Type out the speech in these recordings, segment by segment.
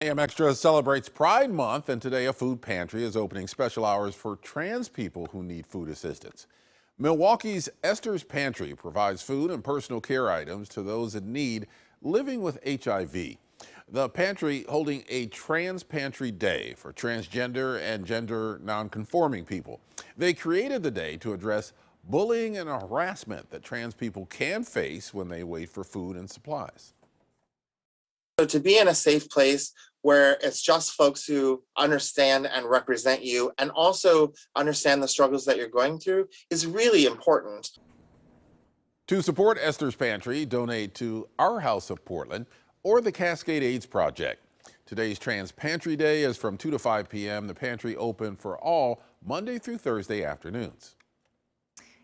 AM Extra celebrates Pride Month, and today a food pantry is opening special hours for trans people who need food assistance. Milwaukee's Esther's Pantry provides food and personal care items to those in need living with HIV. The pantry holding a Trans Pantry Day for transgender and gender nonconforming people. They created the day to address bullying and harassment that trans people can face when they wait for food and supplies. So to be in a safe place where it's just folks who understand and represent you and also understand the struggles that you're going through is really important. To support Esther's Pantry, donate to Our House of Portland or the Cascade AIDS Project. Today's Trans Pantry Day is from 2 to 5 p.m. The pantry open for all Monday through Thursday afternoons.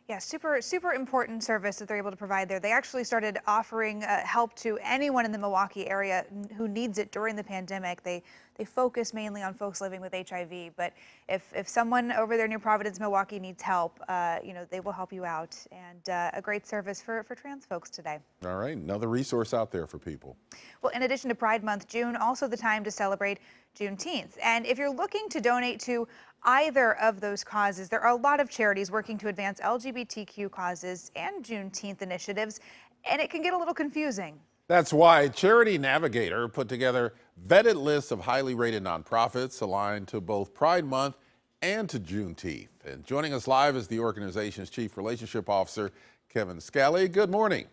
Yeah, super important service that they're able to provide there. They actually started offering help to anyone in the Milwaukee area who needs it during the pandemic. They focus mainly on folks living with HIV, but if someone over there near Providence, Milwaukee needs help, they will help you out. And a great service for trans folks today. All right, another resource out there for people. Well, in addition to Pride Month, June also the time to celebrate Juneteenth. And if you're looking to donate to either of those causes, there are a lot of charities working to advance LGBTQ causes and Juneteenth initiatives, and it can get a little confusing. That's why Charity Navigator put together vetted lists of highly rated nonprofits aligned to both Pride Month and to Juneteenth. And joining us live is the organization's Chief Relationship Officer, Kevin Scally. Good morning.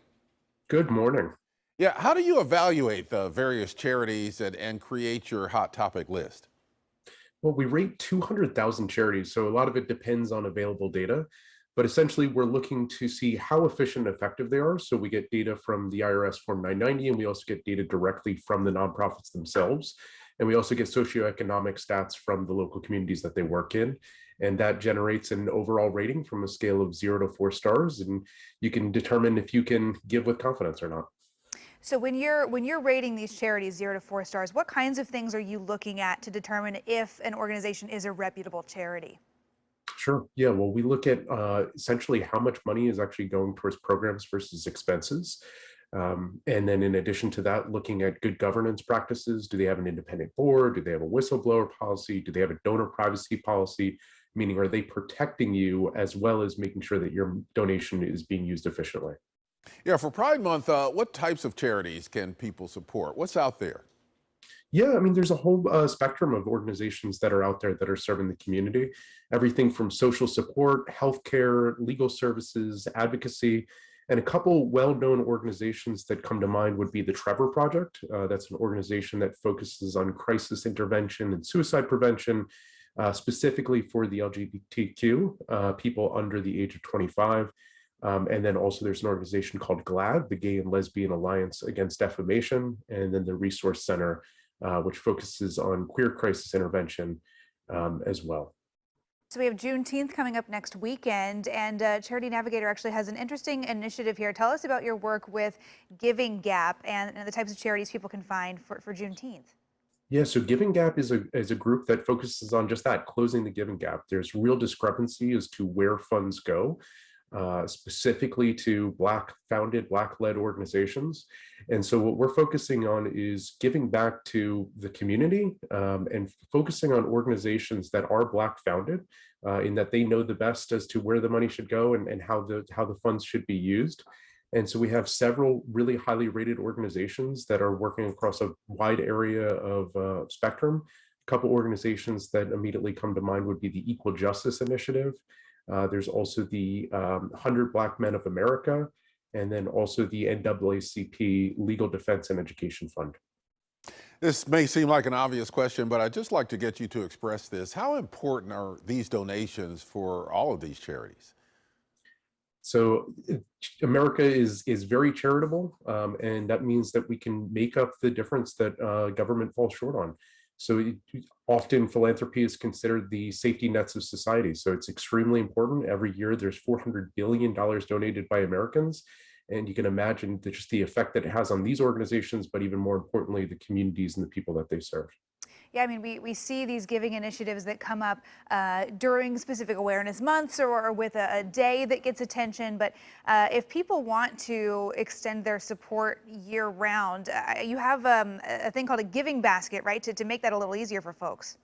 Good morning. Yeah, how do you evaluate the various charities and create your hot topic list? Well, we rate 200,000 charities, so a lot of it depends on available data. But essentially, we're looking to see how efficient and effective they are. So we get data from the IRS Form 990, and we also get data directly from the nonprofits themselves. And we also get socioeconomic stats from the local communities that they work in. And that generates an overall rating from a scale of 0 to 4 stars. And you can determine if you can give with confidence or not. So when you're rating these charities 0 to 4 stars, what kinds of things are you looking at to determine if an organization is a reputable charity? Sure. Yeah. Well, we look at essentially how much money is actually going towards programs versus expenses. And then in addition to that, looking at good governance practices. Do they have an independent board? Do they have a whistleblower policy? Do they have a donor privacy policy? Meaning, are they protecting you as well as making sure that your donation is being used efficiently? Yeah, for Pride Month, what types of charities can people support? What's out there? Yeah, I mean, there's a whole spectrum of organizations that are out there that are serving the community. Everything from social support, healthcare, legal services, advocacy, and a couple well-known organizations that come to mind would be the Trevor Project. That's an organization that focuses on crisis intervention and suicide prevention, specifically for the LGBTQ people under the age of 25. And then also there's an organization called GLAD, the Gay and Lesbian Alliance Against Defamation, and then the Resource Center, which focuses on queer crisis intervention as well. So we have Juneteenth coming up next weekend, and Charity Navigator actually has an interesting initiative here. Tell us about your work with Giving Gap and the types of charities people can find for Juneteenth. Yeah, so Giving Gap is a group that focuses on just that, closing the giving gap. There's real discrepancy as to where funds go. Specifically to Black-founded, Black-led organizations. And so what we're focusing on is giving back to the community and focusing on organizations that are Black-founded in that they know the best as to where the money should go and how the funds should be used. And so we have several really highly rated organizations that are working across a wide area of spectrum. A couple organizations that immediately come to mind would be the Equal Justice Initiative. There's also the 100 Black Men of America, and then also the NAACP Legal Defense and Education Fund. This may seem like an obvious question, but I'd just like to get you to express this. How important are these donations for all of these charities? So America is very charitable, and that means that we can make up the difference that government falls short on. So often philanthropy is considered the safety nets of society. So it's extremely important. Every year there's $400 billion donated by Americans. And you can imagine just the effect that it has on these organizations, but even more importantly, the communities and the people that they serve. Yeah, I mean, we see these giving initiatives that come up during specific awareness months or with a day that gets attention. But if people want to extend their support year round, you have a thing called a giving basket, right, to make that a little easier for folks.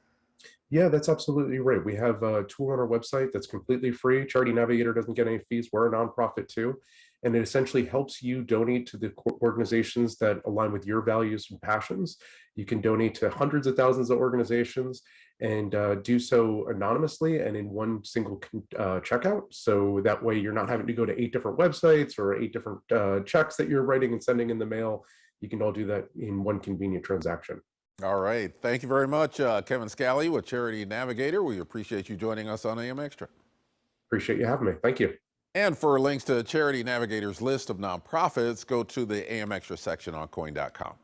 Yeah, that's absolutely right. We have a tool on our website that's completely free. Charity Navigator doesn't get any fees. We're a nonprofit too. And it essentially helps you donate to the organizations that align with your values and passions. You can donate to hundreds of thousands of organizations and do so anonymously and in one single checkout. So that way you're not having to go to 8 different websites or 8 different checks that you're writing and sending in the mail. You can all do that in one convenient transaction. All right. Thank you very much, Kevin Scally with Charity Navigator. We appreciate you joining us on AM Extra. Appreciate you having me. Thank you. And for links to Charity Navigator's list of nonprofits, go to the AM Extra section on coin.com.